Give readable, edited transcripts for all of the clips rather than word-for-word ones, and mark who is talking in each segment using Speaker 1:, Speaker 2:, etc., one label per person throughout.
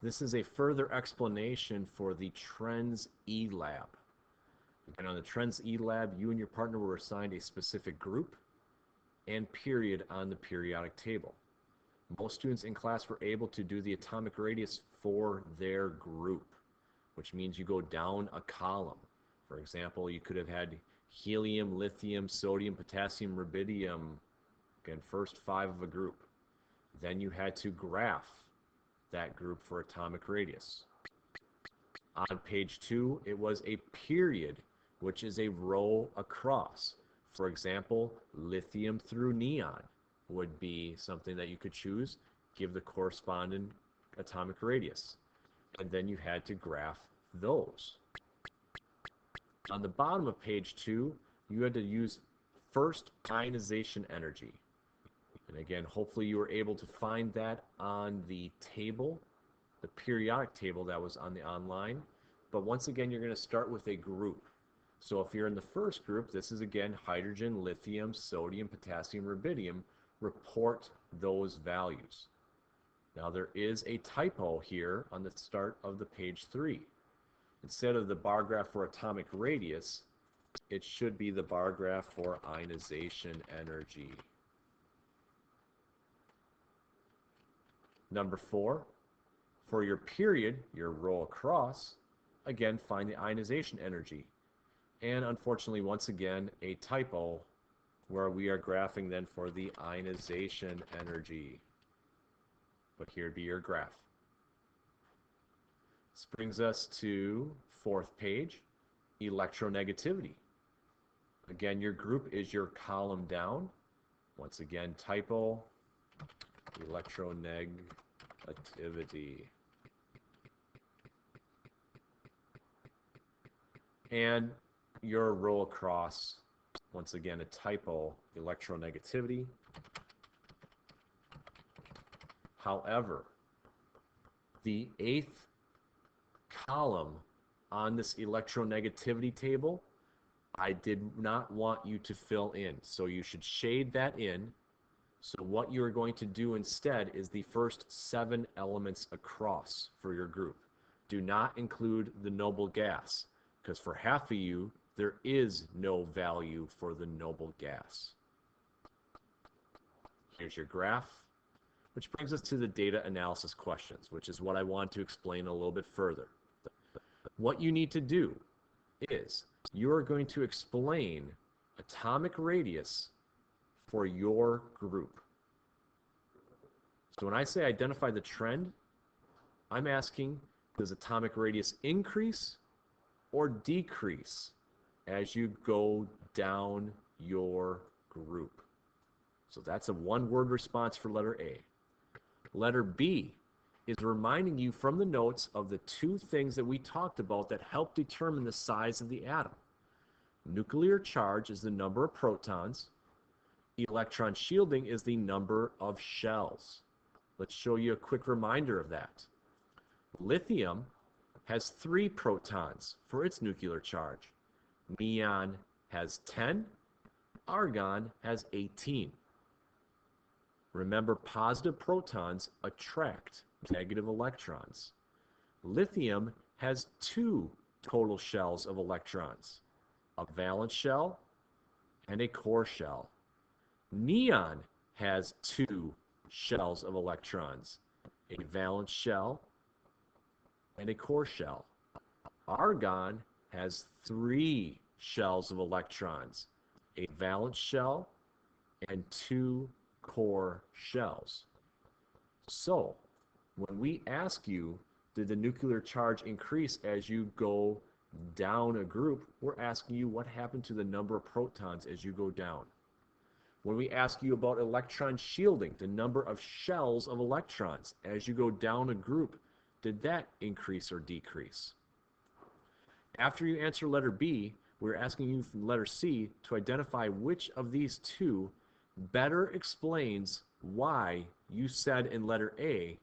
Speaker 1: This is a further explanation for the Trends eLab. And on the Trends eLab, you and your partner were assigned a specific group and period on the periodic table. Most students in class were able to do the atomic radius for their group, which means you go down a column. For example, you could have had helium, lithium, sodium, potassium, rubidium, again, first 5 of a group. Then you had to graph that group for atomic radius. On page 2, it was a period, which is a row across. For example, lithium through neon would be something that you could choose, give the corresponding atomic radius. And then you had to graph those. On the bottom of page 2, you had to use first ionization energy. And again, hopefully you were able to find that on the table, the periodic table that was on the online. But once again, you're going to start with a group. So if you're in the first group, this is again hydrogen, lithium, sodium, potassium, rubidium. Report those values. Now there is a typo here on the start of the page 3. Instead of the bar graph for atomic radius, it should be the bar graph for ionization energy. Number 4, for your period, your row across, again, find the ionization energy. And unfortunately, once again, a typo where we are graphing then for the ionization energy. But here'd be your graph. This brings us to 4th page, electronegativity. Again, your group is your column down. Once again, typo, electronegativity. And your row across, once again, a typo, electronegativity. However, the 8th column on this electronegativity table, I did not want you to fill in. So you should shade that in. So what you are going to do instead is the first 7 elements across for your group. Do not include the noble gas, because for half of you, there is no value for the noble gas. Here's your graph, which brings us to the data analysis questions, which is what I want to explain a little bit further. What you need to do is you are going to explain atomic radius for your group. So when I say identify the trend, I'm asking, does atomic radius increase or decrease as you go down your group? So that's a one-word response for letter A. Letter B is reminding you from the notes of the 2 things that we talked about that help determine the size of the atom. Nuclear charge is the number of protons. Electron shielding is the number of shells. Let's show you a quick reminder of that. Lithium has 3 protons for its nuclear charge. Neon has 10. Argon has 18. Remember, positive protons attract negative electrons. Lithium has 2 total shells of electrons, a valence shell and a core shell. Neon has 2 shells of electrons, a valence shell and a core shell. Argon has 3 shells of electrons, a valence shell and 2 core shells. So, when we ask you, did the nuclear charge increase as you go down a group, we're asking you what happened to the number of protons as you go down. When we ask you about electron shielding, the number of shells of electrons as you go down a group, did that increase or decrease? After you answer letter B, we're asking you from letter C to identify which of these 2 better explains why you said in letter A,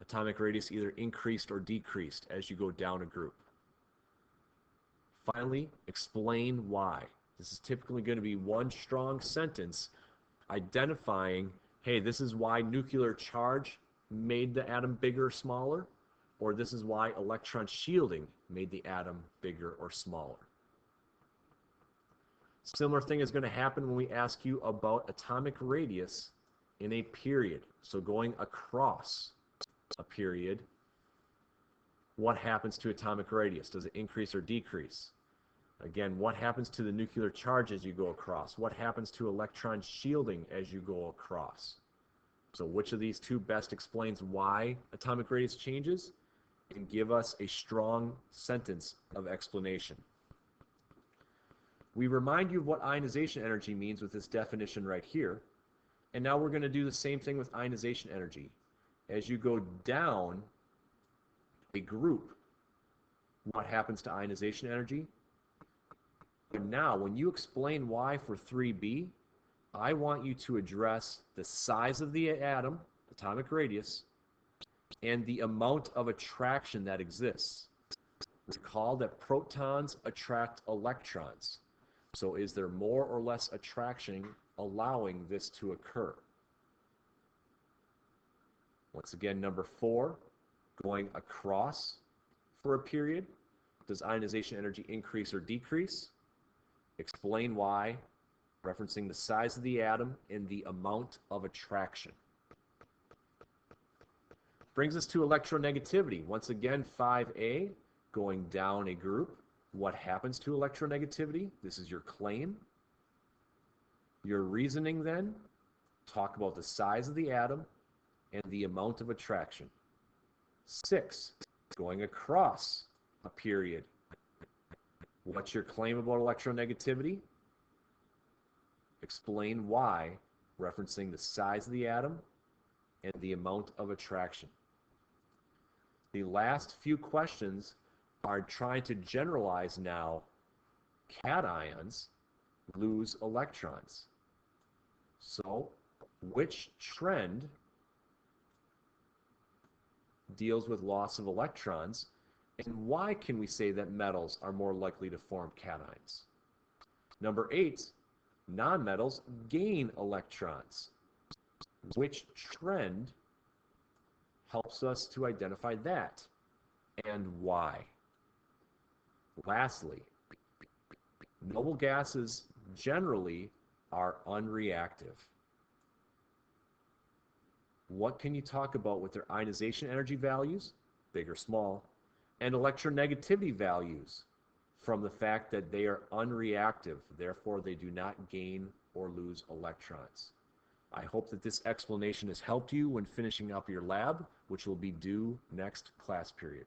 Speaker 1: atomic radius either increased or decreased as you go down a group. Finally, explain why. This is typically going to be one strong sentence identifying, hey, this is why nuclear charge made the atom bigger or smaller, or this is why electron shielding made the atom bigger or smaller. Similar thing is going to happen when we ask you about atomic radius in a period. So going across a period, what happens to atomic radius? Does it increase or decrease? Again, what happens to the nuclear charge as you go across? What happens to electron shielding as you go across? So which of these two best explains why atomic radius changes? And give us a strong sentence of explanation. We remind you of what ionization energy means with this definition right here. And now we're going to do the same thing with ionization energy. As you go down a group, what happens to ionization energy? And now, when you explain why for 3b, I want you to address the size of the atom, atomic radius, and the amount of attraction that exists. Recall that protons attract electrons. So is there more or less attraction allowing this to occur? Once again, number 4, going across for a period. Does ionization energy increase or decrease? Explain why, referencing the size of the atom and the amount of attraction. Brings us to electronegativity. Once again, 5a, going down a group. What happens to electronegativity? This is your claim. Your reasoning then, talk about the size of the atom and the amount of attraction. 6, going across a period. What's your claim about electronegativity? Explain why, referencing the size of the atom and the amount of attraction. The last few questions are trying to generalize now cations lose electrons. So, which trend deals with loss of electrons, and why can we say that metals are more likely to form cations? Number 8, nonmetals gain electrons. Which trend helps us to identify that, and why? Lastly, noble gases generally are unreactive. What can you talk about with their ionization energy values, big or small, and electronegativity values from the fact that they are unreactive, therefore they do not gain or lose electrons? I hope that this explanation has helped you when finishing up your lab, which will be due next class period.